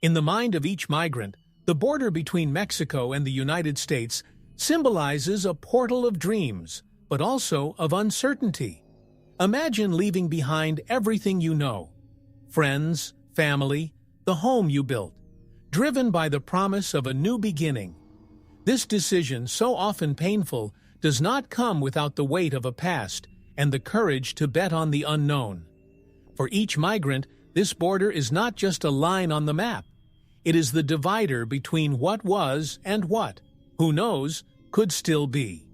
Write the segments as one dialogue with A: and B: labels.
A: In the mind of each migrant, the border between Mexico and the United States symbolizes a portal of dreams, but also of uncertainty. Imagine leaving behind everything you know: friends, family, the home you built, driven by the promise of a new beginning. This decision, so often painful, does not come without the weight of a past and the courage to bet on the unknown. For each migrant, this border is not just a line on the map. It is the divider between what was and what, who knows, could still be.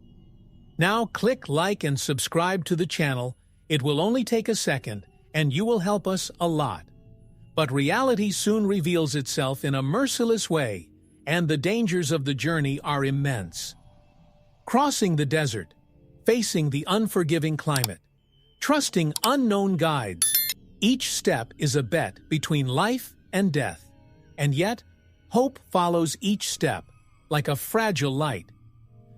A: Now click like and subscribe to the channel. It will only take a second, and you will help us a lot. But reality soon reveals itself in a merciless way, and the dangers of the journey are immense. Crossing the desert, facing the unforgiving climate, trusting unknown guides. Each step is a bet between life and death. And yet, hope follows each step, like a fragile light.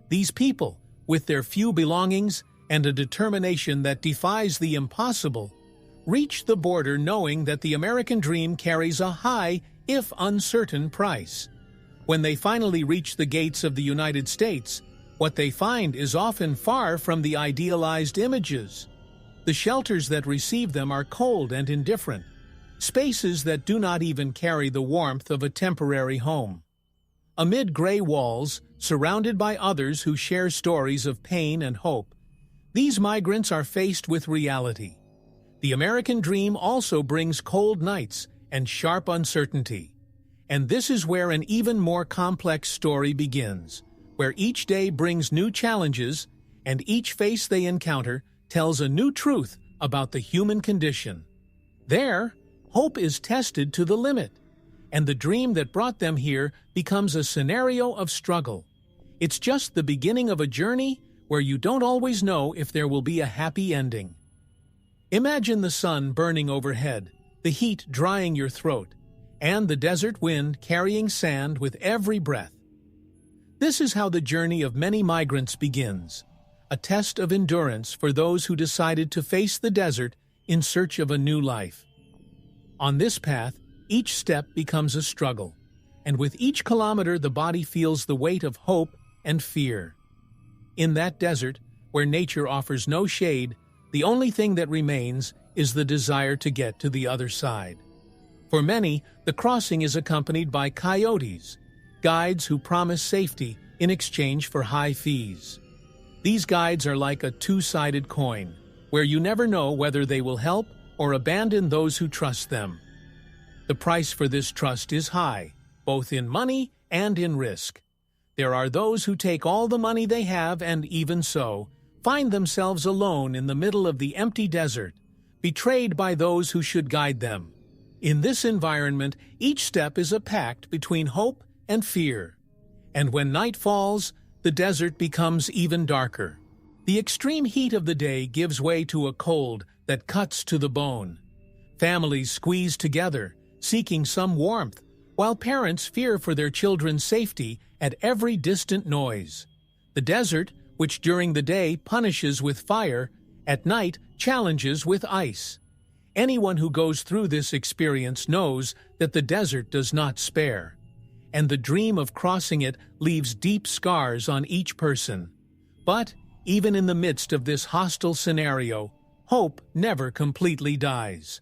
A: These people, with their few belongings and a determination that defies the impossible, reach the border knowing that the American dream carries a high, if uncertain, price. When they finally reach the gates of the United States, what they find is often far from the idealized images. The shelters that receive them are cold and indifferent, spaces that do not even carry the warmth of a temporary home. Amid gray walls, surrounded by others who share stories of pain and hope, these migrants are faced with reality. The American dream also brings cold nights and sharp uncertainty. And this is where an even more complex story begins, where each day brings new challenges, and each face they encounter tells a new truth about the human condition. There, hope is tested to the limit, and the dream that brought them here becomes a scenario of struggle. It's just the beginning of a journey where you don't always know if there will be a happy ending. Imagine the sun burning overhead, the heat drying your throat, and the desert wind carrying sand with every breath. This is how the journey of many migrants begins, a test of endurance for those who decided to face the desert in search of a new life. On this path, each step becomes a struggle, and with each kilometer the body feels the weight of hope and fear. In that desert, where nature offers no shade, the only thing that remains is the desire to get to the other side. For many, the crossing is accompanied by coyotes, guides who promise safety in exchange for high fees. These guides are like a two-sided coin, where you never know whether they will help or abandon those who trust them. The price for this trust is high, both in money and in risk. There are those who take all the money they have and, even so, find themselves alone in the middle of the empty desert, betrayed by those who should guide them. In this environment, each step is a pact between hope and fear. And when night falls, the desert becomes even darker. The extreme heat of the day gives way to a cold that cuts to the bone. Families squeeze together, seeking some warmth, while parents fear for their children's safety at every distant noise. The desert, which during the day punishes with fire, at night challenges with ice. Anyone who goes through this experience knows that the desert does not spare, and the dream of crossing it leaves deep scars on each person. But, even in the midst of this hostile scenario, hope never completely dies.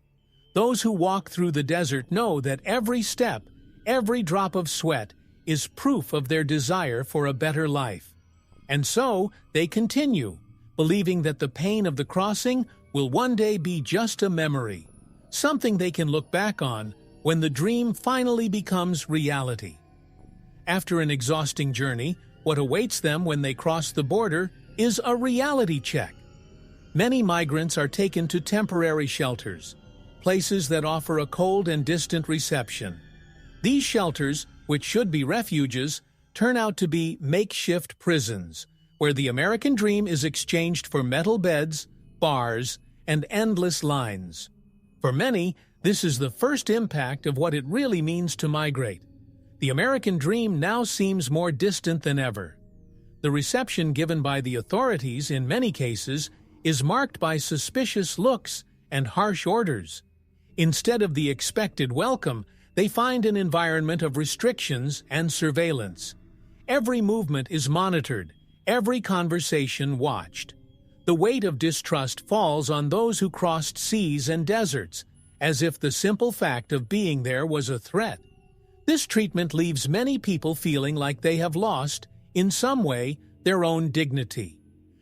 A: Those who walk through the desert know that every step, every drop of sweat, is proof of their desire for a better life. And so, they continue, believing that the pain of the crossing will one day be just a memory, something they can look back on when the dream finally becomes reality. After an exhausting journey, what awaits them when they cross the border is a reality check. Many migrants are taken to temporary shelters, places that offer a cold and distant reception. These shelters, which should be refuges, turn out to be makeshift prisons, where the American dream is exchanged for metal beds, bars, and endless lines. For many, this is the first impact of what it really means to migrate. The American dream now seems more distant than ever. The reception given by the authorities, in many cases, is marked by suspicious looks and harsh orders. Instead of the expected welcome, they find an environment of restrictions and surveillance. Every movement is monitored, every conversation watched. The weight of distrust falls on those who crossed seas and deserts, as if the simple fact of being there was a threat. This treatment leaves many people feeling like they have lost, in some way, their own dignity.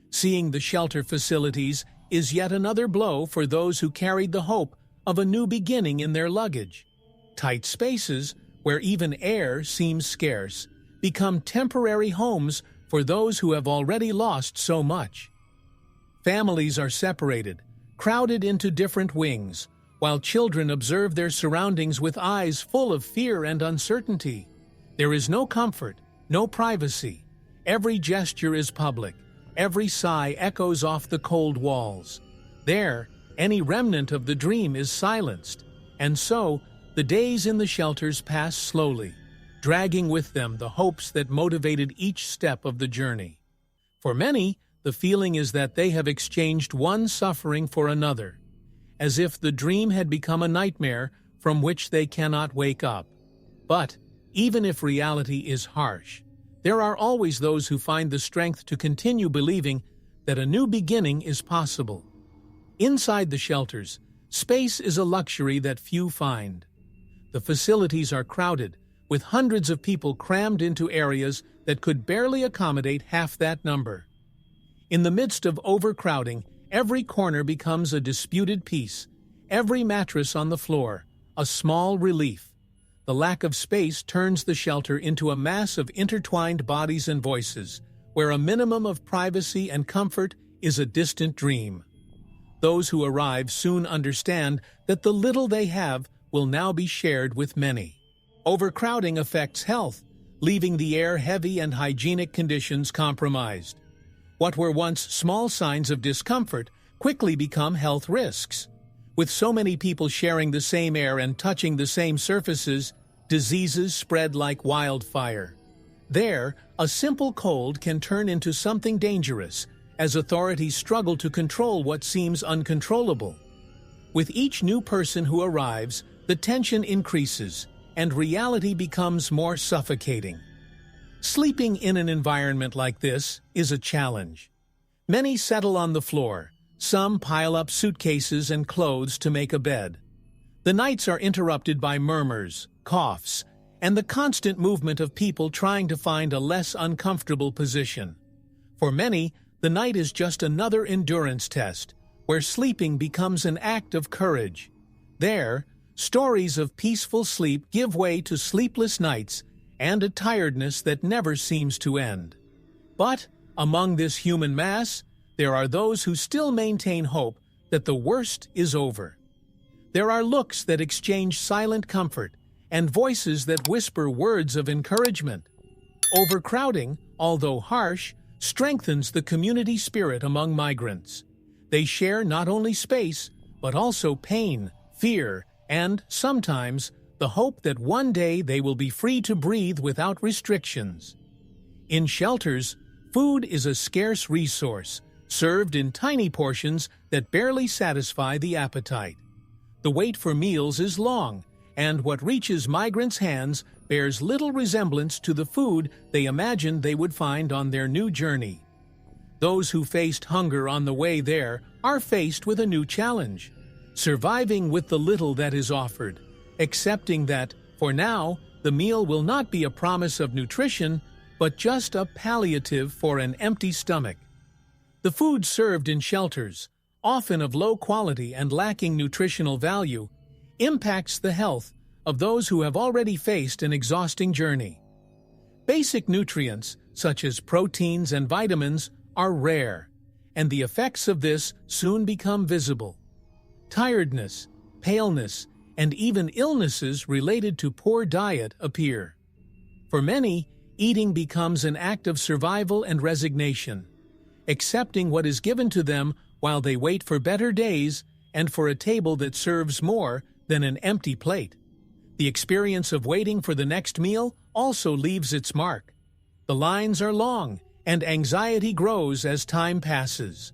A: Seeing the shelter facilities is yet another blow for those who carried the hope of a new beginning in their luggage. Tight spaces, where even air seems scarce, become temporary homes for those who have already lost so much. Families are separated, crowded into different wings, while children observe their surroundings with eyes full of fear and uncertainty. There is no comfort, no privacy. Every gesture is public. Every sigh echoes off the cold walls. There, any remnant of the dream is silenced, and so the days in the shelters pass slowly, dragging with them the hopes that motivated each step of the journey. For many, the feeling is that they have exchanged one suffering for another, as if the dream had become a nightmare from which they cannot wake up. But, even if reality is harsh, there are always those who find the strength to continue believing that a new beginning is possible. Inside the shelters, space is a luxury that few find. The facilities are crowded, with hundreds of people crammed into areas that could barely accommodate half that number. In the midst of overcrowding, every corner becomes a disputed piece, every mattress on the floor, a small relief. The lack of space turns the shelter into a mass of intertwined bodies and voices, where a minimum of privacy and comfort is a distant dream. Those who arrive soon understand that the little they have will now be shared with many. Overcrowding affects health, leaving the air heavy and hygienic conditions compromised. What were once small signs of discomfort quickly become health risks. With so many people sharing the same air and touching the same surfaces, diseases spread like wildfire. There, a simple cold can turn into something dangerous, as authorities struggle to control what seems uncontrollable. With each new person who arrives, the tension increases, and reality becomes more suffocating. Sleeping in an environment like this is a challenge. Many settle on the floor. Some pile up suitcases and clothes to make a bed. The nights are interrupted by murmurs, coughs, and the constant movement of people trying to find a less uncomfortable position. For many, the night is just another endurance test, where sleeping becomes an act of courage. There, stories of peaceful sleep give way to sleepless nights and a tiredness that never seems to end. But, among this human mass, there are those who still maintain hope that the worst is over. There are looks that exchange silent comfort and voices that whisper words of encouragement. Overcrowding, although harsh, strengthens the community spirit among migrants. They share not only space, but also pain, fear, and, sometimes, the hope that one day they will be free to breathe without restrictions. In shelters, food is a scarce resource, served in tiny portions that barely satisfy the appetite. The wait for meals is long, and what reaches migrants' hands bears little resemblance to the food they imagined they would find on their new journey. Those who faced hunger on the way there are faced with a new challenge: surviving with the little that is offered, accepting that, for now, the meal will not be a promise of nutrition, but just a palliative for an empty stomach. The food served in shelters, often of low quality and lacking nutritional value, impacts the health of those who have already faced an exhausting journey. Basic nutrients, such as proteins and vitamins, are rare, and the effects of this soon become visible. Tiredness, paleness, and even illnesses related to poor diet appear. For many, eating becomes an act of survival and resignation, accepting what is given to them while they wait for better days and for a table that serves more than an empty plate. The experience of waiting for the next meal also leaves its mark. The lines are long, and anxiety grows as time passes.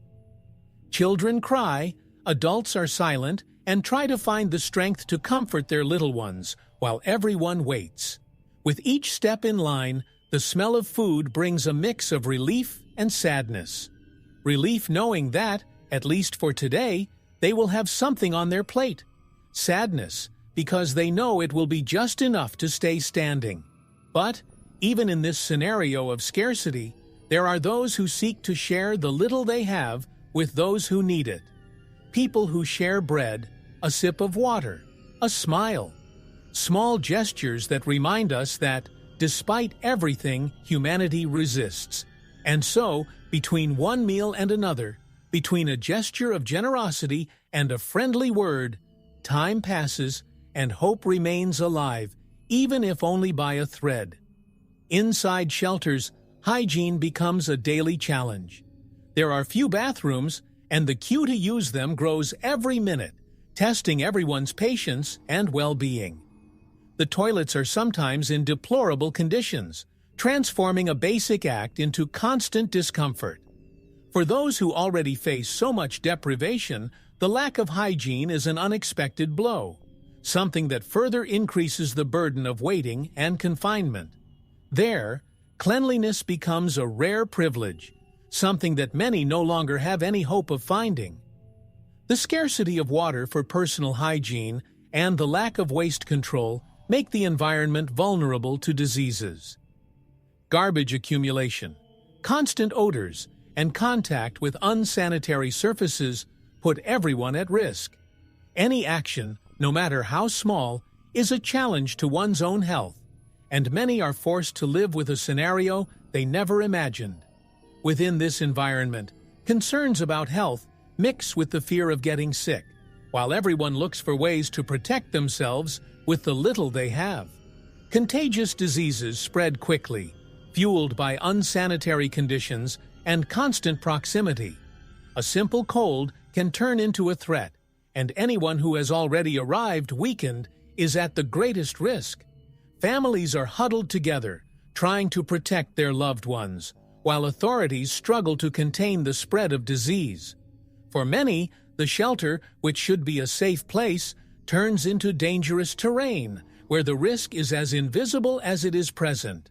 A: Children cry, adults are silent, and try to find the strength to comfort their little ones, while everyone waits. With each step in line, the smell of food brings a mix of relief and sadness. Relief knowing that, at least for today, they will have something on their plate. Sadness, because they know it will be just enough to stay standing. But, even in this scenario of scarcity, there are those who seek to share the little they have with those who need it. People who share bread, a sip of water, a smile. Small gestures that remind us that, despite everything, humanity resists. And so, between one meal and another, between a gesture of generosity and a friendly word, time passes and hope remains alive, even if only by a thread. Inside shelters, hygiene becomes a daily challenge. There are few bathrooms, and the queue to use them grows every minute, testing everyone's patience and well-being. The toilets are sometimes in deplorable conditions, transforming a basic act into constant discomfort. For those who already face so much deprivation, the lack of hygiene is an unexpected blow, something that further increases the burden of waiting and confinement. There, cleanliness becomes a rare privilege, something that many no longer have any hope of finding. The scarcity of water for personal hygiene and the lack of waste control make the environment vulnerable to diseases. Garbage accumulation, constant odors, and contact with unsanitary surfaces put everyone at risk. Any action, no matter how small, is a challenge to one's own health, and many are forced to live with a scenario they never imagined. Within this environment, concerns about health mix with the fear of getting sick, while everyone looks for ways to protect themselves with the little they have. Contagious diseases spread quickly, fueled by unsanitary conditions and constant proximity. A simple cold can turn into a threat, and anyone who has already arrived weakened is at the greatest risk. Families are huddled together, trying to protect their loved ones, while authorities struggle to contain the spread of disease. For many, the shelter, which should be a safe place, turns into dangerous terrain, where the risk is as invisible as it is present.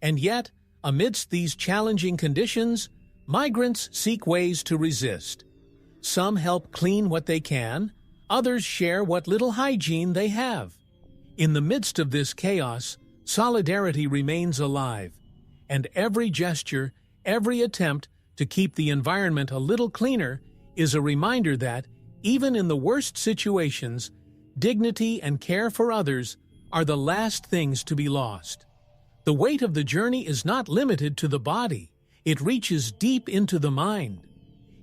A: And yet, amidst these challenging conditions, migrants seek ways to resist. Some help clean what they can, others share what little hygiene they have. In the midst of this chaos, solidarity remains alive, and every gesture, every attempt to keep the environment a little cleaner is a reminder that, even in the worst situations, dignity and care for others are the last things to be lost. The weight of the journey is not limited to the body, it reaches deep into the mind.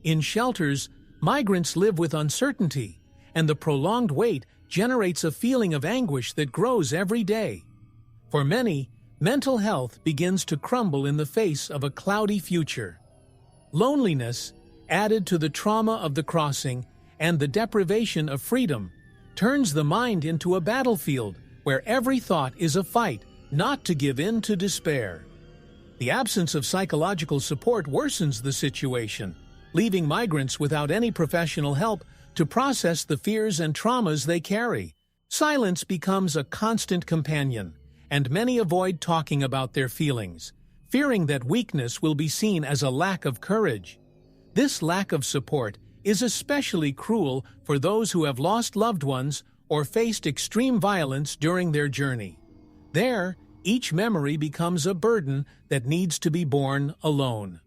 A: In shelters, migrants live with uncertainty, and the prolonged wait generates a feeling of anguish that grows every day. For many, mental health begins to crumble in the face of a cloudy future. Loneliness, added to the trauma of the crossing and the deprivation of freedom, turns the mind into a battlefield where every thought is a fight, not to give in to despair. The absence of psychological support worsens the situation, leaving migrants without any professional help to process the fears and traumas they carry. Silence becomes a constant companion, and many avoid talking about their feelings, fearing that weakness will be seen as a lack of courage. This lack of support is especially cruel for those who have lost loved ones or faced extreme violence during their journey. There, each memory becomes a burden that needs to be borne alone.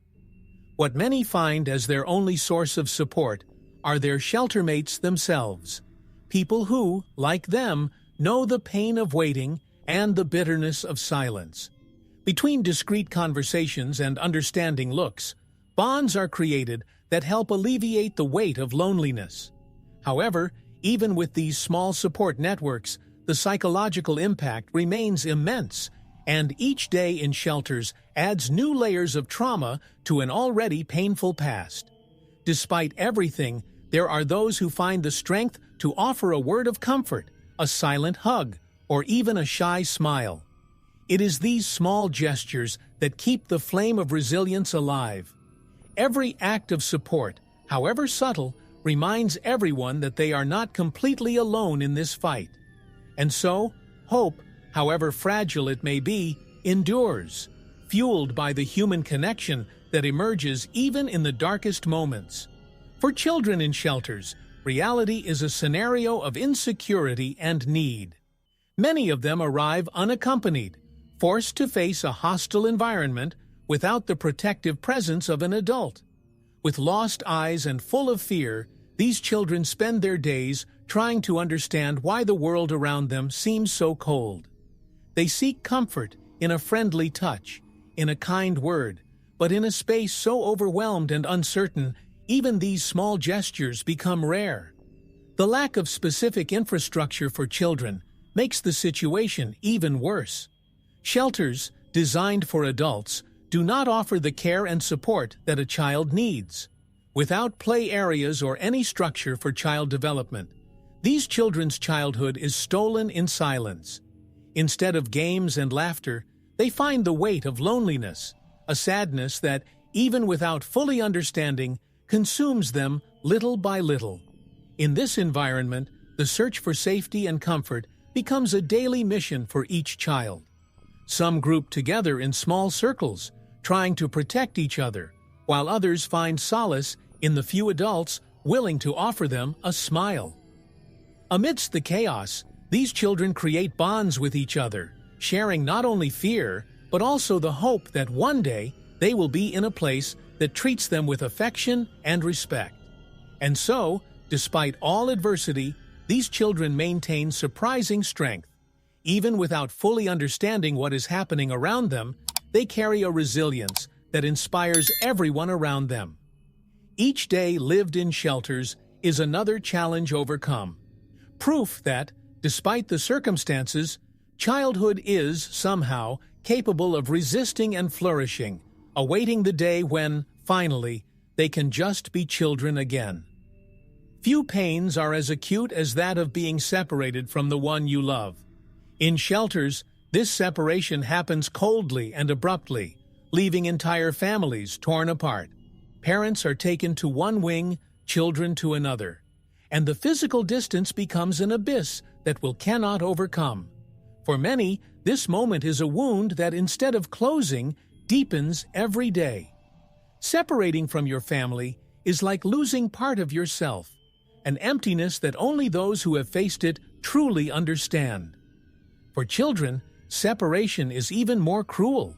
A: What many find as their only source of support are their sheltermates themselves, people who, like them, know the pain of waiting and the bitterness of silence. Between discreet conversations and understanding looks, bonds are created that help alleviate the weight of loneliness. However, even with these small support networks, the psychological impact remains immense, and each day in shelters adds new layers of trauma to an already painful past. Despite everything, there are those who find the strength to offer a word of comfort, a silent hug, or even a shy smile. It is these small gestures that keep the flame of resilience alive. Every act of support, however subtle, reminds everyone that they are not completely alone in this fight. And so, Hope, however fragile it may be, endures, fueled by the human connection that emerges even in the darkest moments. For children in shelters, reality is a scenario of insecurity and need. Many of them arrive unaccompanied, forced to face a hostile environment without the protective presence of an adult. With lost eyes and full of fear, these children spend their days trying to understand why the world around them seems so cold. They seek comfort in a friendly touch, in a kind word, but in a space so overwhelmed and uncertain, even these small gestures become rare. The lack of specific infrastructure for children makes the situation even worse. Shelters, designed for adults, do not offer the care and support that a child needs. Without play areas or any structure for child development, these children's childhood is stolen in silence. Instead of games and laughter, they find the weight of loneliness, a sadness that, even without fully understanding, consumes them little by little. In this environment, the search for safety and comfort becomes a daily mission for each child. Some group together in small circles, trying to protect each other, while others find solace in the few adults willing to offer them a smile. Amidst the chaos, these children create bonds with each other, sharing not only fear, but also the hope that one day they will be in a place that treats them with affection and respect. And so, despite all adversity, these children maintain surprising strength. Even without fully understanding what is happening around them, they carry a resilience that inspires everyone around them. Each day lived in shelters is another challenge overcome. Proof that, despite the circumstances, childhood is, somehow, capable of resisting and flourishing, awaiting the day when, finally, they can just be children again. Few pains are as acute as that of being separated from the one you love. In shelters, this separation happens coldly and abruptly, leaving entire families torn apart. Parents are taken to one wing, children to another, and the physical distance becomes an abyss that will cannot overcome. For many, this moment is a wound that instead of closing, deepens every day. Separating from your family is like losing part of yourself, an emptiness that only those who have faced it truly understand. For children, separation is even more cruel.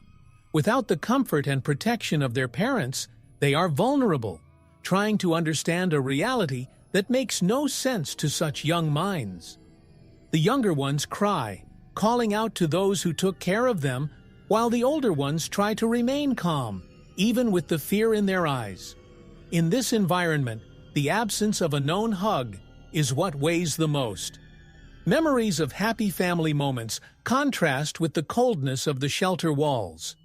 A: Without the comfort and protection of their parents, they are vulnerable, trying to understand a reality that makes no sense to such young minds. The younger ones cry, calling out to those who took care of them, while the older ones try to remain calm, even with the fear in their eyes. In this environment, the absence of a known hug is what weighs the most. Memories of happy family moments contrast with the coldness of the shelter walls.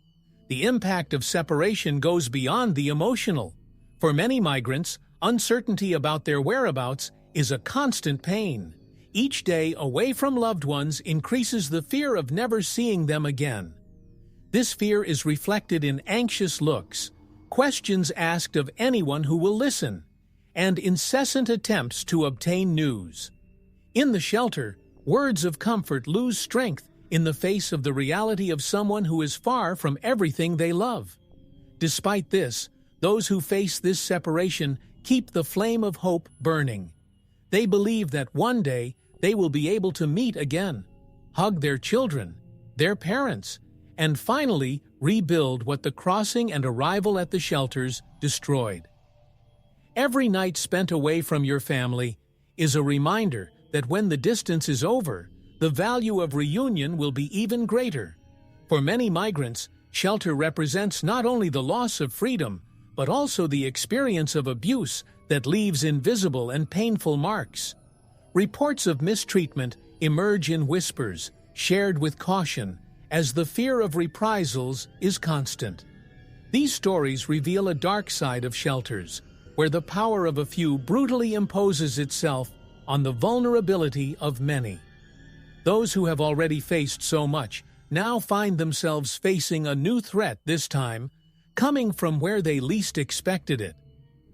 A: The impact of separation goes beyond the emotional. For many migrants, uncertainty about their whereabouts is a constant pain. Each day away from loved ones increases the fear of never seeing them again. This fear is reflected in anxious looks, questions asked of anyone who will listen, and incessant attempts to obtain news. In the shelter, words of comfort lose strength in the face of the reality of someone who is far from everything they love. Despite this, those who face this separation keep the flame of hope burning. They believe that one day they will be able to meet again, hug their children, their parents, and finally rebuild what the crossing and arrival at the shelters destroyed. Every night spent away from your family is a reminder that when the distance is over, the value of reunion will be even greater. For many migrants, shelter represents not only the loss of freedom, but also the experience of abuse that leaves invisible and painful marks. Reports of mistreatment emerge in whispers, shared with caution, as the fear of reprisals is constant. These stories reveal a dark side of shelters, where the power of a few brutally imposes itself on the vulnerability of many. Those who have already faced so much now find themselves facing a new threat this time, coming from where they least expected it.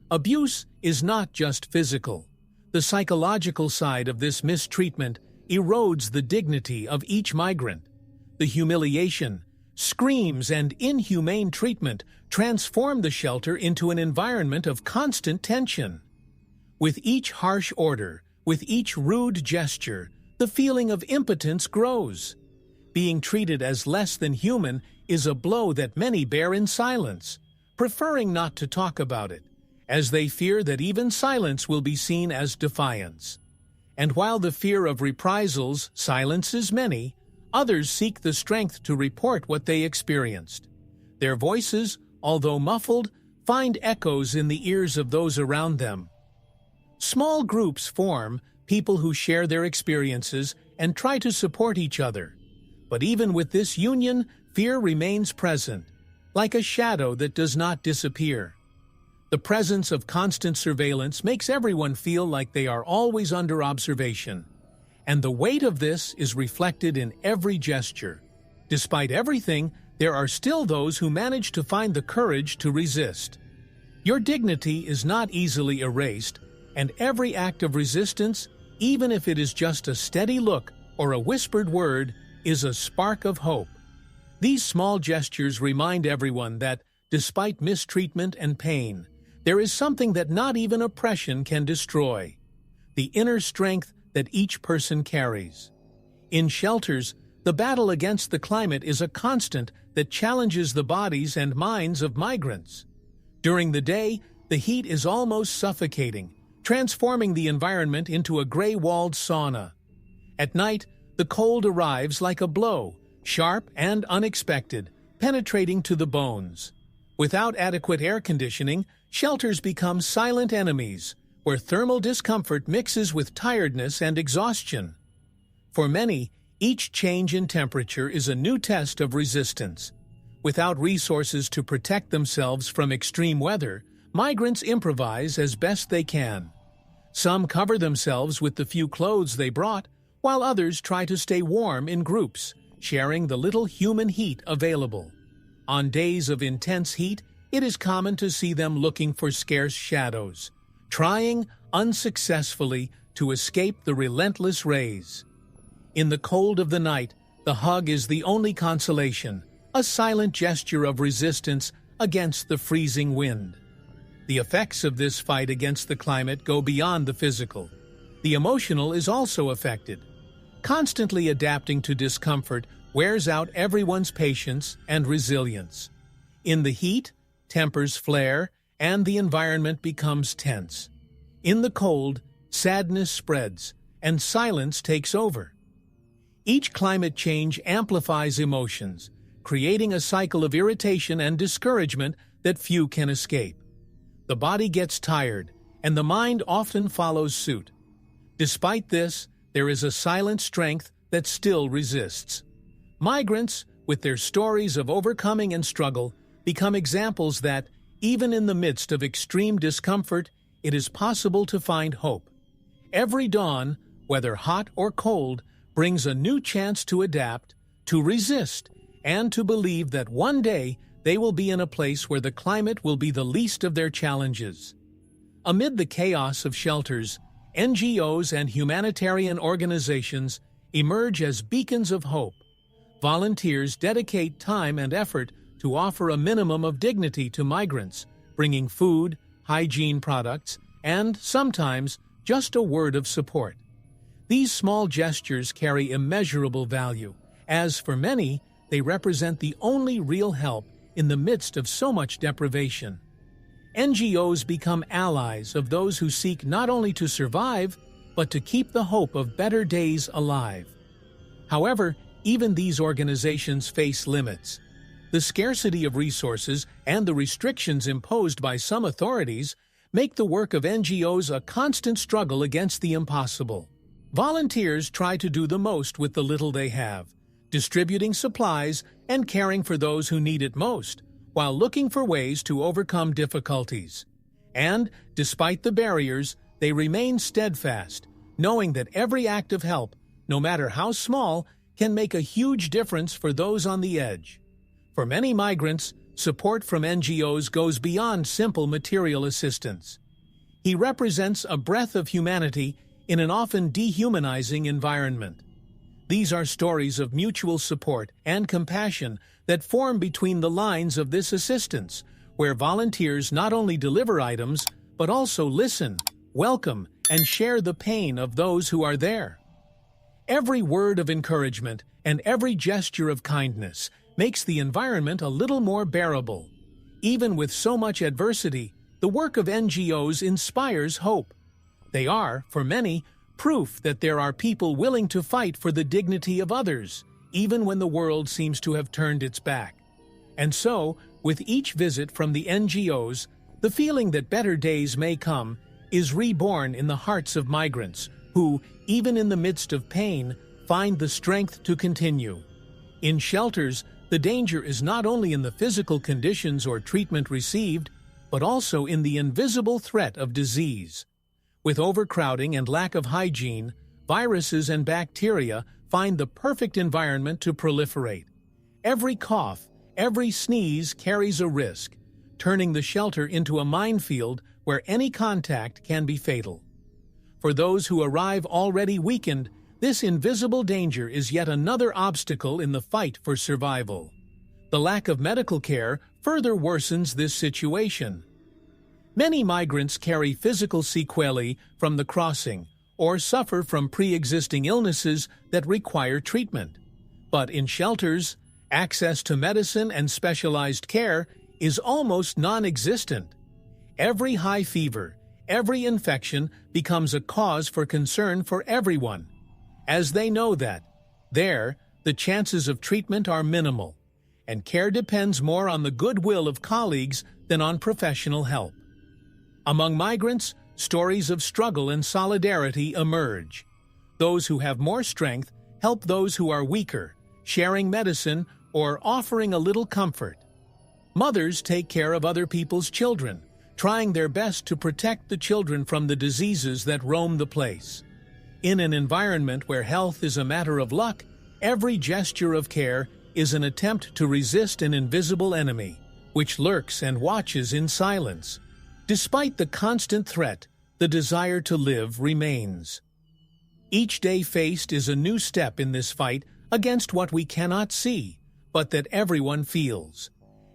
A: Abuse is not just physical. The psychological side of this mistreatment erodes the dignity of each migrant. The humiliation, screams, and inhumane treatment transform the shelter into an environment of constant tension. With each harsh order, with each rude gesture, the feeling of impotence grows. Being treated as less than human is a blow that many bear in silence, preferring not to talk about it, as they fear that even silence will be seen as defiance. And while the fear of reprisals silences many, others seek the strength to report what they experienced. Their voices, although muffled, find echoes in the ears of those around them. Small groups form, people who share their experiences and try to support each other. But even with this union, fear remains present, like a shadow that does not disappear. The presence of constant surveillance makes everyone feel like they are always under observation, and the weight of this is reflected in every gesture. Despite everything, there are still those who manage to find the courage to resist. Your dignity is not easily erased, and every act of resistance, even if it is just a steady look or a whispered word, is a spark of hope. These small gestures remind everyone that, despite mistreatment and pain, there is something that not even oppression can destroy: the inner strength that each person carries. In shelters, the battle against the climate is a constant that challenges the bodies and minds of migrants. During the day, the heat is almost suffocating, transforming the environment into a gray-walled sauna. At night, the cold arrives like a blow, sharp and unexpected, penetrating to the bones. Without adequate air conditioning, shelters become silent enemies, where thermal discomfort mixes with tiredness and exhaustion. For many, each change in temperature is a new test of resistance. Without resources to protect themselves from extreme weather, migrants improvise as best they can. Some cover themselves with the few clothes they brought, while others try to stay warm in groups, sharing the little human heat available. On days of intense heat, it is common to see them looking for scarce shadows, trying unsuccessfully to escape the relentless rays. In the cold of the night, the hug is the only consolation, a silent gesture of resistance against the freezing wind. The effects of this fight against the climate go beyond the physical. The emotional is also affected. Constantly adapting to discomfort wears out everyone's patience and resilience. In the heat, tempers flare, and the environment becomes tense. In the cold, sadness spreads, and silence takes over. Each climate change amplifies emotions, creating a cycle of irritation and discouragement that few can escape. The body gets tired, and the mind often follows suit. Despite this, there is a silent strength that still resists. Migrants, with their stories of overcoming and struggle, become examples that, even in the midst of extreme discomfort, it is possible to find hope. Every dawn, whether hot or cold, brings a new chance to adapt, to resist, and to believe that one day they will be in a place where the climate will be the least of their challenges. Amid the chaos of shelters, NGOs and humanitarian organizations emerge as beacons of hope. Volunteers dedicate time and effort to offer a minimum of dignity to migrants, bringing food, hygiene products, and, sometimes, just a word of support. These small gestures carry immeasurable value, as, for many, they represent the only real help in the midst of so much deprivation. NGOs become allies of those who seek not only to survive, but to keep the hope of better days alive. However, even these organizations face limits. The scarcity of resources and the restrictions imposed by some authorities make the work of NGOs a constant struggle against the impossible. Volunteers try to do the most with the little they have, distributing supplies and caring for those who need it most, while looking for ways to overcome difficulties. And, despite the barriers, they remain steadfast, knowing that every act of help, no matter how small, can make a huge difference for those on the edge. For many migrants, support from NGOs goes beyond simple material assistance. He represents a breath of humanity in an often dehumanizing environment. These are stories of mutual support and compassion that form between the lines of this assistance, where volunteers not only deliver items, but also listen, welcome, and share the pain of those who are there. Every word of encouragement and every gesture of kindness makes the environment a little more bearable. Even with so much adversity, the work of NGOs inspires hope. They are, for many, proof that there are people willing to fight for the dignity of others, even when the world seems to have turned its back. And so, with each visit from the NGOs, the feeling that better days may come is reborn in the hearts of migrants who, even in the midst of pain, find the strength to continue. In shelters, the danger is not only in the physical conditions or treatment received, but also in the invisible threat of disease. With overcrowding and lack of hygiene, viruses and bacteria find the perfect environment to proliferate. Every cough, every sneeze carries a risk, turning the shelter into a minefield where any contact can be fatal. For those who arrive already weakened, this invisible danger is yet another obstacle in the fight for survival. The lack of medical care further worsens this situation. Many migrants carry physical sequelae from the crossing or suffer from pre-existing illnesses that require treatment. But in shelters, access to medicine and specialized care is almost non-existent. Every high fever, every infection becomes a cause for concern for everyone, as they know that, there, the chances of treatment are minimal, and care depends more on the goodwill of colleagues than on professional help. Among migrants, stories of struggle and solidarity emerge. Those who have more strength help those who are weaker, sharing medicine or offering a little comfort. Mothers take care of other people's children, trying their best to protect the children from the diseases that roam the place. In an environment where health is a matter of luck, every gesture of care is an attempt to resist an invisible enemy, which lurks and watches in silence. Despite the constant threat, the desire to live remains. Each day faced is a new step in this fight against what we cannot see, but that everyone feels.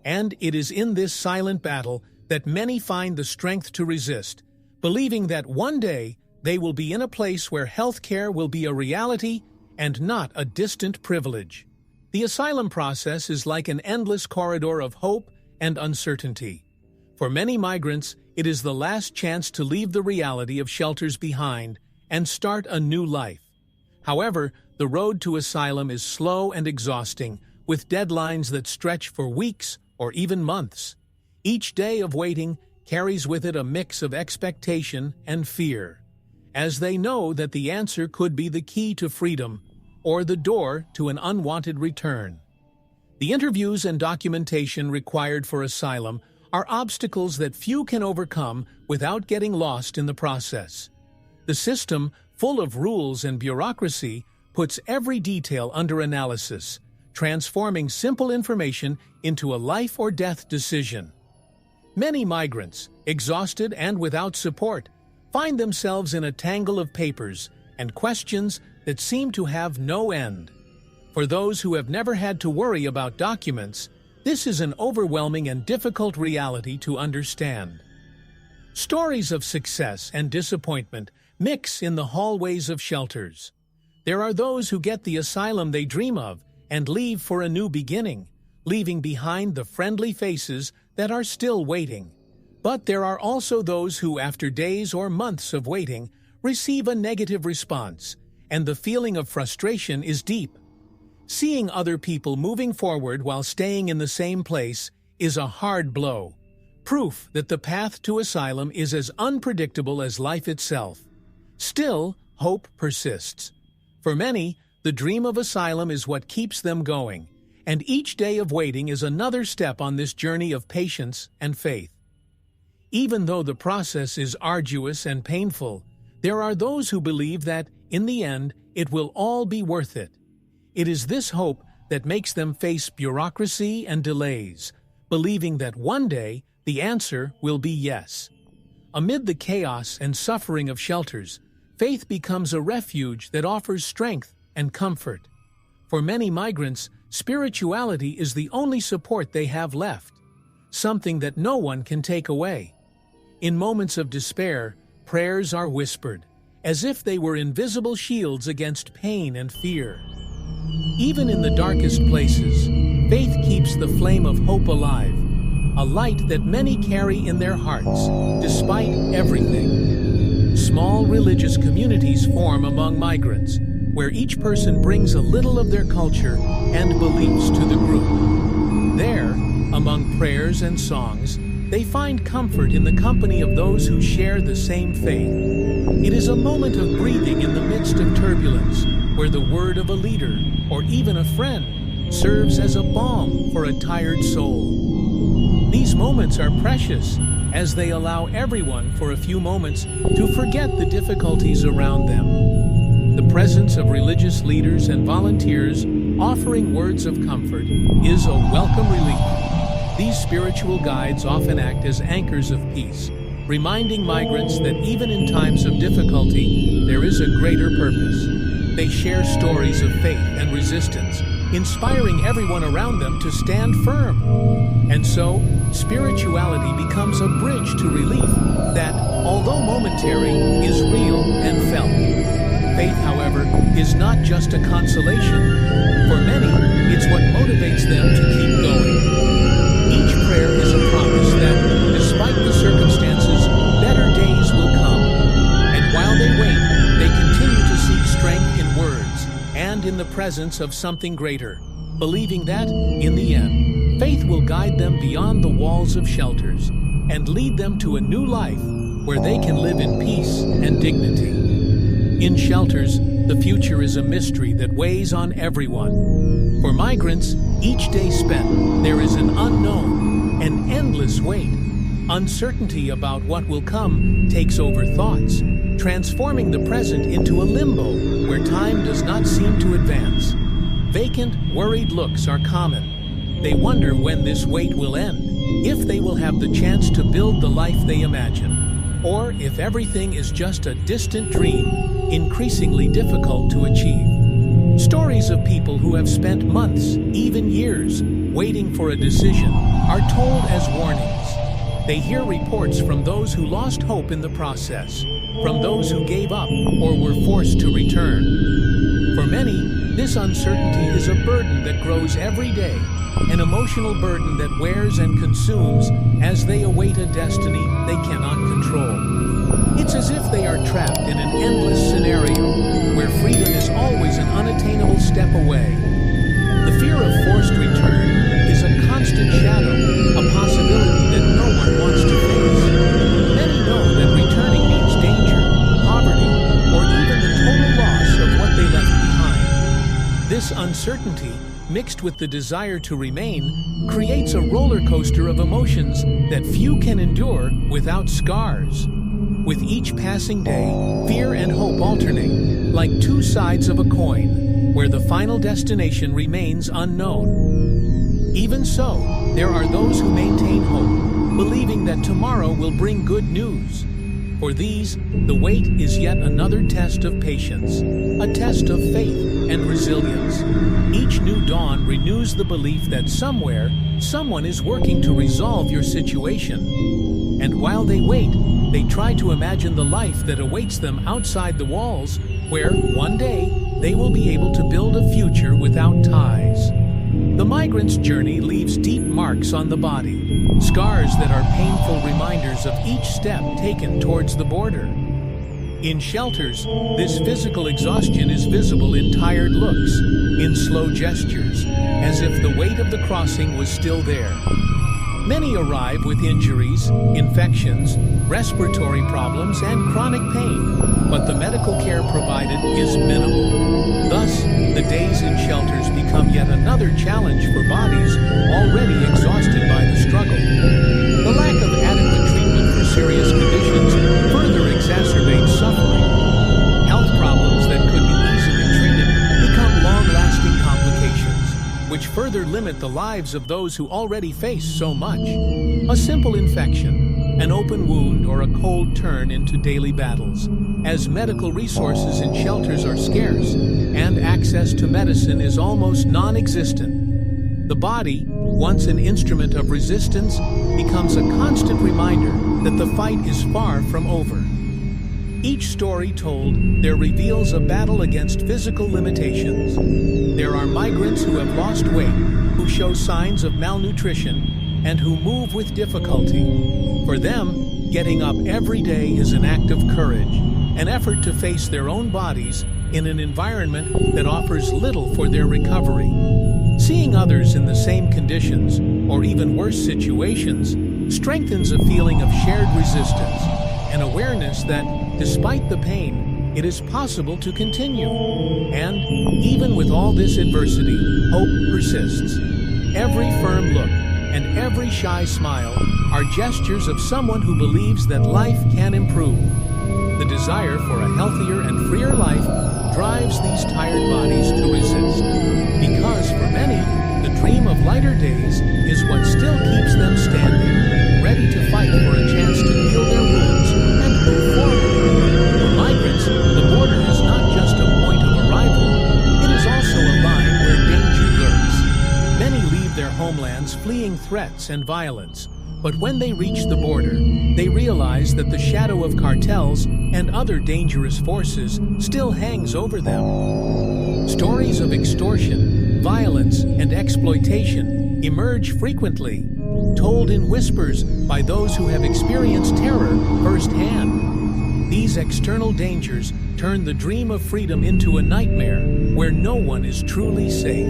A: And it is in this silent battle that many find the strength to resist, believing that one day they will be in a place where healthcare will be a reality and not a distant privilege. The asylum process is like an endless corridor of hope and uncertainty. For many migrants, it is the last chance to leave the reality of shelters behind and start a new life. However, the road to asylum is slow and exhausting, with deadlines that stretch for weeks or even months. Each day of waiting carries with it a mix of expectation and fear, as they know that the answer could be the key to freedom or the door to an unwanted return. The interviews and documentation required for asylum are obstacles that few can overcome without getting lost in the process. The system, full of rules and bureaucracy, puts every detail under analysis, transforming simple information into a life-or-death decision. Many migrants, exhausted and without support, find themselves in a tangle of papers and questions that seem to have no end. For those who have never had to worry about documents, this is an overwhelming and difficult reality to understand. Stories of success and disappointment mix in the hallways of shelters. There are those who get the asylum they dream of and leave for a new beginning, leaving behind the friendly faces that are still waiting. But there are also those who, after days or months of waiting, receive a negative response, and the feeling of frustration is deep. Seeing other people moving forward while staying in the same place is a hard blow, proof that the path to asylum is as unpredictable as life itself. Still, hope persists. For many, the dream of asylum is what keeps them going, and each day of waiting is another step on this journey of patience and faith. Even though the process is arduous and painful, there are those who believe that, in the end, it will all be worth it. It is this hope that makes them face bureaucracy and delays, believing that one day the answer will be yes. Amid the chaos and suffering of shelters, faith becomes a refuge that offers strength and comfort. For many migrants, spirituality is the only support they have left, something that no one can take away. In moments of despair, prayers are whispered, as if they were invisible shields against pain and fear. Even in the darkest places, faith keeps the flame of hope alive, a light that many carry in their hearts, despite everything. Small religious communities form among migrants, where each person brings a little of their culture and beliefs to the group. There, among prayers and songs, they find comfort in the company of those who share the same faith. It is a moment of breathing in the midst of turbulence, where the word of a leader, or even a friend, serves as a balm for a tired soul. These moments are precious, as they allow everyone for a few moments to forget the difficulties around them. The presence of religious leaders and volunteers offering words of comfort is a welcome relief. These spiritual guides often act as anchors of peace, reminding migrants that even in times of difficulty, there is a greater purpose. They share stories of faith and resistance, inspiring everyone around them to stand firm. And so, spirituality becomes a bridge to relief that, although momentary, is real and felt. Faith, however, is not just a consolation. For many, it's what motivates them to keep going. Each prayer is a promise that, despite the circumstances, better days will come. And while they wait, they continue to seek strength in words and in the presence of something greater, believing that, in the end, faith will guide them beyond the walls of shelters and lead them to a new life where they can live in peace and dignity. In shelters, the future is a mystery that weighs on everyone. For migrants, each day spent, there is an unknown, an endless wait. Uncertainty about what will come takes over thoughts, transforming the present into a limbo where time does not seem to advance. Vacant, worried looks are common. They wonder when this wait will end, if they will have the chance to build the life they imagine, or if everything is just a distant dream, increasingly difficult to achieve. Stories of people who have spent months, even years, waiting for a decision are told as warnings. They hear reports from those who lost hope in the process, from those who gave up or were forced to return. For many, this uncertainty is a burden that grows every day, an emotional burden that wears and consumes as they await a destiny they cannot control. It's as if they are trapped in an endless scenario where freedom is always an unattainable step away. The fear of forced return is a constant shadow, a possibility that no one wants to face. Many know that returning means danger, poverty, or even the total loss of what they left behind. This uncertainty, mixed with the desire to remain, creates a roller coaster of emotions that few can endure without scars. With each passing day, fear and hope alternate, like two sides of a coin, where the final destination remains unknown. Even so, there are those who maintain hope, believing that tomorrow will bring good news. For these, the wait is yet another test of patience, a test of faith and resilience. Each new dawn renews the belief that somewhere, someone is working to resolve your situation. And while they wait, they try to imagine the life that awaits them outside the walls, where, one day, they will be able to build a future without ties. The migrant's journey leaves deep marks on the body, scars that are painful reminders of each step taken towards the border. In shelters, this physical exhaustion is visible in tired looks, in slow gestures, as if the weight of the crossing was still there. Many arrive with injuries, infections, respiratory problems, and chronic pain, but the medical care provided is minimal. Thus, the days in shelters become yet another challenge for bodies already exhausted by the struggle. The lack of adequate treatment for serious conditions further exacerbates suffering. Health problems that could be easily treated become long-lasting complications, which further limit the lives of those who already face so much. A simple infection, an open wound or a cold turn into daily battles, as medical resources in shelters are scarce and access to medicine is almost non-existent. The body, once an instrument of resistance, becomes a constant reminder that the fight is far from over. Each story told there reveals a battle against physical limitations. There are migrants who have lost weight, who show signs of malnutrition, and who move with difficulty. For them, getting up every day is an act of courage, an effort to face their own bodies in an environment that offers little for their recovery. Seeing others in the same conditions, or even worse situations, strengthens a feeling of shared resistance, an awareness that, despite the pain, it is possible to continue. And, even with all this adversity, hope persists. Every firm look and every shy smile are gestures of someone who believes that life can improve. The desire for a healthier and freer life drives these tired bodies to resist. Because for many, the dream of lighter days is what still keeps them standing, ready to fight for a chance to heal their wounds and move forward. For migrants, the border is not just a point of arrival, it is also a line where danger lurks. Many leave their homelands fleeing threats and violence, but when they reach the border, they realize that the shadow of cartels and other dangerous forces still hangs over them. Stories of extortion, violence, and exploitation emerge frequently, told in whispers by those who have experienced terror firsthand. These external dangers turn the dream of freedom into a nightmare where no one is truly safe.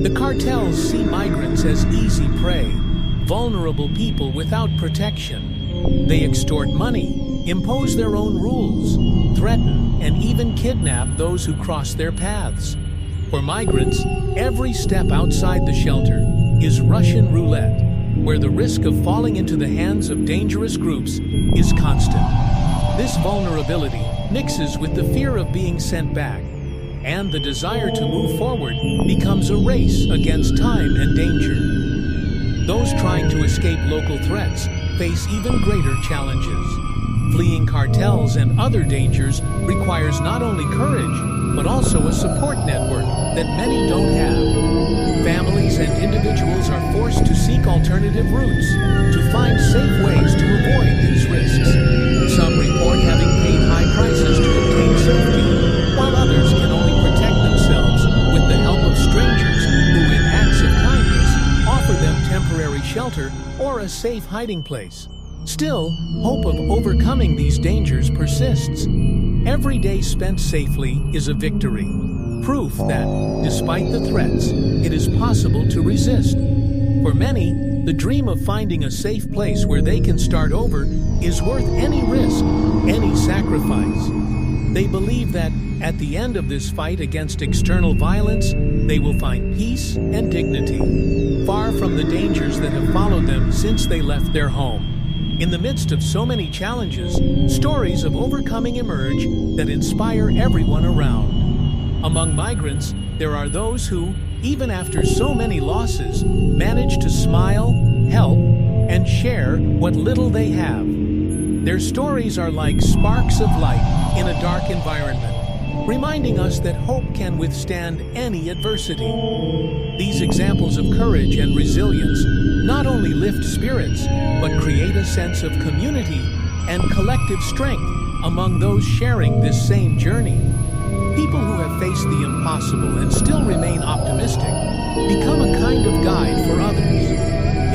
A: The cartels see migrants as easy prey, vulnerable people without protection. They extort money, impose their own rules, threaten, and even kidnap those who cross their paths. For migrants, every step outside the shelter is Russian roulette, where the risk of falling into the hands of dangerous groups is constant. This vulnerability mixes with the fear of being sent back, and the desire to move forward becomes a race against time and danger. Those trying to escape local threats face even greater challenges. Fleeing cartels and other dangers requires not only courage, but also a support network that many don't have. Families and individuals are forced to seek alternative routes, to find safe ways to avoid these risks. Some report having paid high prices to obtain safety, while others can only protect themselves with the help of strangers who, in acts of kindness, offer them temporary shelter or a safe hiding place. Still, hope of overcoming these dangers persists. Every day spent safely is a victory, proof that, despite the threats, it is possible to resist. For many, the dream of finding a safe place where they can start over is worth any risk, any sacrifice. They believe that, at the end of this fight against external violence, they will find peace and dignity, far from the dangers that have followed them since they left their home. In the midst of so many challenges, stories of overcoming emerge that inspire everyone around. Among migrants, there are those who, even after so many losses, manage to smile, help, and share what little they have. Their stories are like sparks of light in a dark environment, reminding us that hope can withstand any adversity. These examples of courage and resilience not only lift spirits, but create a sense of community and collective strength among those sharing this same journey. People who have faced the impossible and still remain optimistic become a kind of guide for others.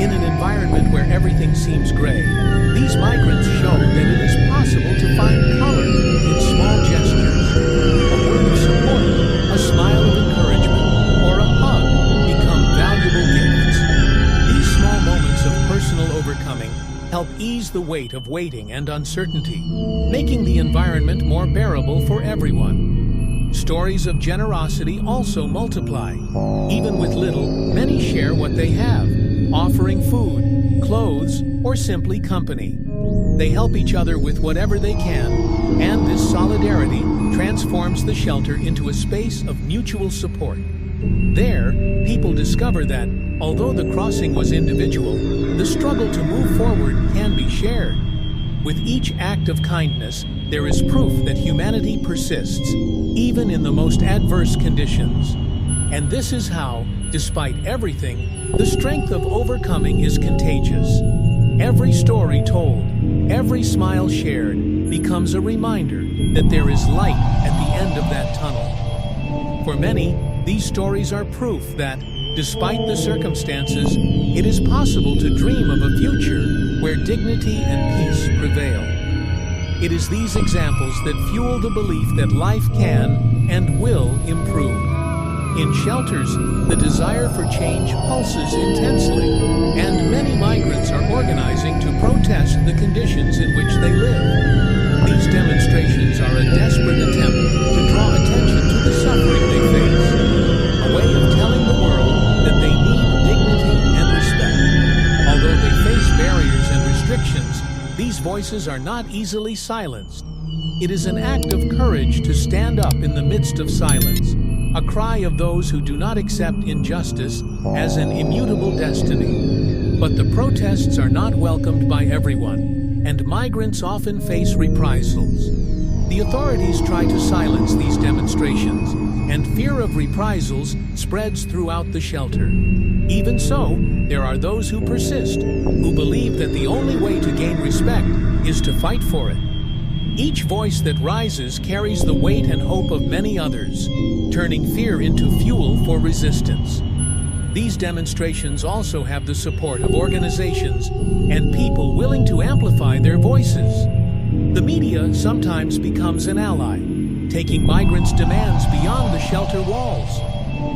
A: In an environment where everything seems gray, these migrants show that it is possible to find color in small gestures. A word of support, a smile of encouragement, or a hug become valuable gifts. These small moments of personal overcoming help ease the weight of waiting and uncertainty, making the environment more bearable for everyone. Stories of generosity also multiply. Even with little, many share what they have, offering food, clothes, or simply company. They help each other with whatever they can, and this solidarity transforms the shelter into a space of mutual support. There, people discover that, Although the crossing was individual, the struggle to move forward can be shared. With each act of kindness, there is proof that humanity persists, even in the most adverse conditions. And this is how, despite everything, the strength of overcoming is contagious. Every story told, every smile shared, becomes a reminder that there is light at the end of that tunnel. For many, these stories are proof that, despite the circumstances, it is possible to dream of a future where dignity and peace prevail. It is these examples that fuel the belief that life can and will improve. In shelters, the desire for change pulses intensely, and many migrants are organizing to protest the conditions in which they live. These demonstrations are a desperate attempt to draw attention to the suffering they face, a way of telling the world that they need dignity and respect. Although they face barriers and restrictions, these voices are not easily silenced. It is an act of courage to stand up in the midst of silence, a cry of those who do not accept injustice as an immutable destiny. But the protests are not welcomed by everyone, and migrants often face reprisals. The authorities try to silence these demonstrations, and fear of reprisals spreads throughout the shelter. Even so, there are those who persist, who believe that the only way to gain respect is to fight for it. Each voice that rises carries the weight and hope of many others, turning fear into fuel for resistance. These demonstrations also have the support of organizations and people willing to amplify their voices. The media sometimes becomes an ally, taking migrants' demands beyond the shelter walls.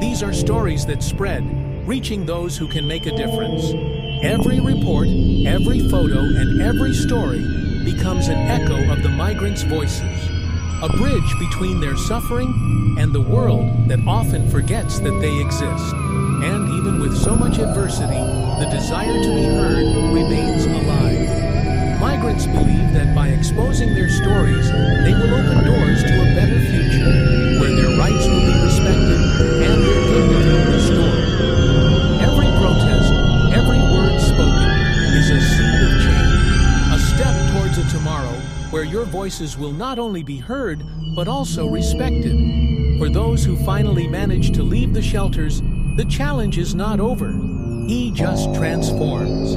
A: These are stories that spread, reaching those who can make a difference. Every report, every photo, and every story becomes an echo of the migrants' voices, a bridge between their suffering and the world that often forgets that they exist. And even with so much adversity, the desire to be heard remains alive. Migrants believe that by exposing their stories, they will open doors to a better future, where their rights will be respected and their dignity restored. Every protest, every word spoken, is a seed of change, a step towards a tomorrow where your voices will not only be heard, but also respected. For those who finally manage to leave the shelters, the challenge is not over. He just transforms.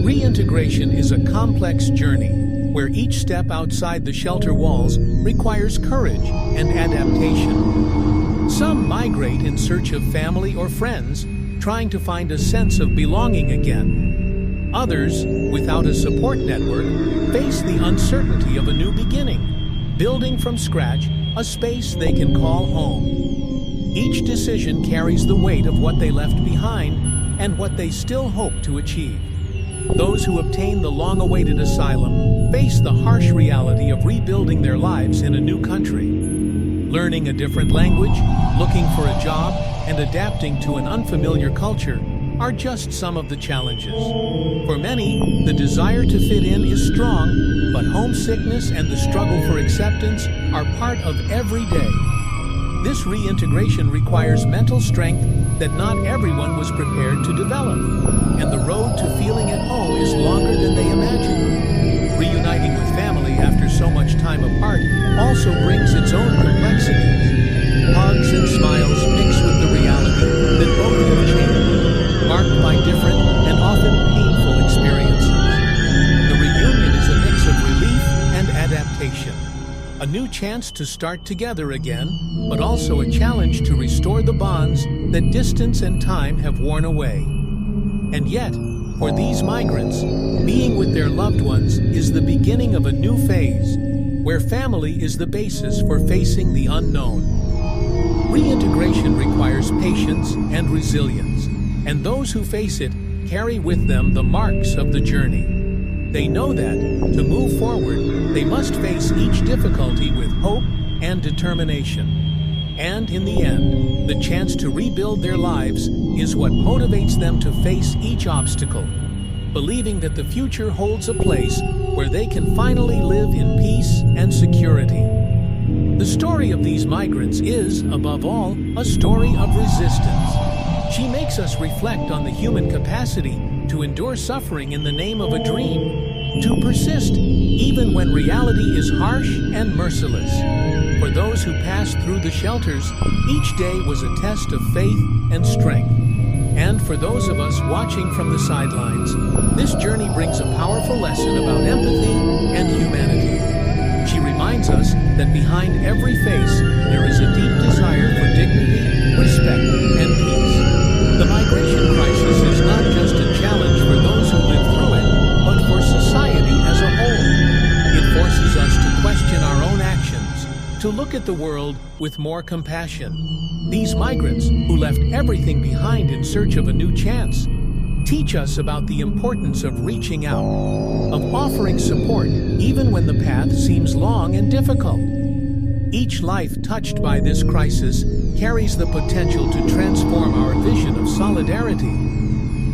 A: Reintegration is a complex journey, where each step outside the shelter walls requires courage and adaptation. Some migrate in search of family or friends, trying to find a sense of belonging again. Others, without a support network, face the uncertainty of a new beginning, building from scratch a space they can call home. Each decision carries the weight of what they left behind and what they still hope to achieve. Those who obtain the long-awaited asylum face the harsh reality of rebuilding their lives in a new country. Learning a different language, looking for a job, and adapting to an unfamiliar culture are just some of the challenges. For many, the desire to fit in is strong, but homesickness and the struggle for acceptance are part of every day. This reintegration requires mental strength that not everyone was prepared to develop, and the road to feeling at home is longer than they imagined. Reuniting with family after so much time apart also brings its own complexities. Hugs and smiles mix with the reality that both have changed, marked by different and often painful experiences. The reunion is a mix of relief and adaptation. A new chance to start together again, but also a challenge to restore the bonds that distance and time have worn away. And yet, for these migrants, being with their loved ones is the beginning of a new phase, where family is the basis for facing the unknown. Reintegration requires patience and resilience, and those who face it carry with them the marks of the journey. They know that, to move forward, they must face each difficulty with hope and determination. And in the end, the chance to rebuild their lives is what motivates them to face each obstacle, believing that the future holds a place where they can finally live in peace and security. The story of these migrants is, above all, a story of resistance. She makes us reflect on the human capacity to endure suffering in the name of a dream, to persist even when reality is harsh and merciless. For those who passed through the shelters, each day was a test of faith and strength. And for those of us watching from the sidelines, this journey brings a powerful lesson about empathy and humanity. She reminds us that behind every face, there is a deep desire for dignity, respect, and peace. The migration crisis is not just a challenge for those who live through it, but for society as a whole. It forces us to question our own actions, to look at the world with more compassion. These migrants, who left everything behind in search of a new chance, teach us about the importance of reaching out, of offering support even when the path seems long and difficult. Each life touched by this crisis carries the potential to transform our vision of solidarity.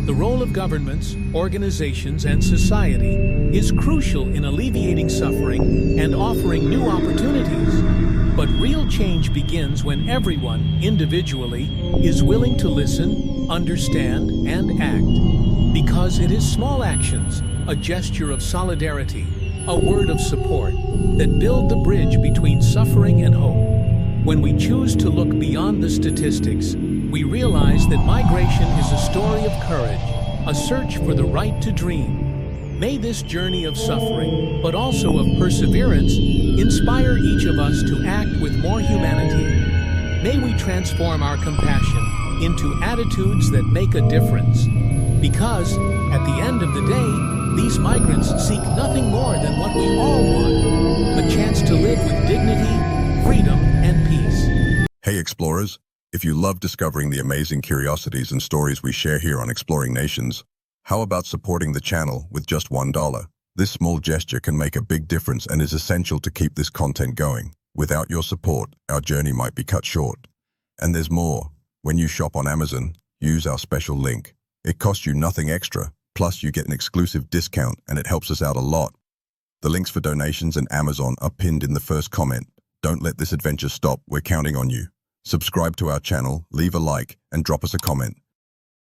A: The role of governments, organizations, and society is crucial in alleviating suffering and offering new opportunities. But real change begins when everyone, individually, is willing to listen, understand, and act. Because it is small actions, a gesture of solidarity, a word of support, that build the bridge between suffering and hope. When we choose to look beyond the statistics, we realize that migration is a story of courage, a search for the right to dream. May this journey of suffering, but also of perseverance, inspire each of us to act with more humanity. May we transform our compassion into attitudes that make a difference. Because, at the end of the day, these migrants seek nothing more than what we all want: a chance to live with dignity, freedom, and peace.
B: Hey explorers, if you love discovering the amazing curiosities and stories we share here on Exploring Nations, how about supporting the channel with just $1? This small gesture can make a big difference and is essential to keep this content going. Without your support, our journey might be cut short. And there's more. When you shop on Amazon, use our special link. It costs you nothing extra, plus you get an exclusive discount and it helps us out a lot. The links for donations and Amazon are pinned in the first comment. Don't let this adventure stop, we're counting on you. Subscribe to our channel, leave a like, and drop us a comment.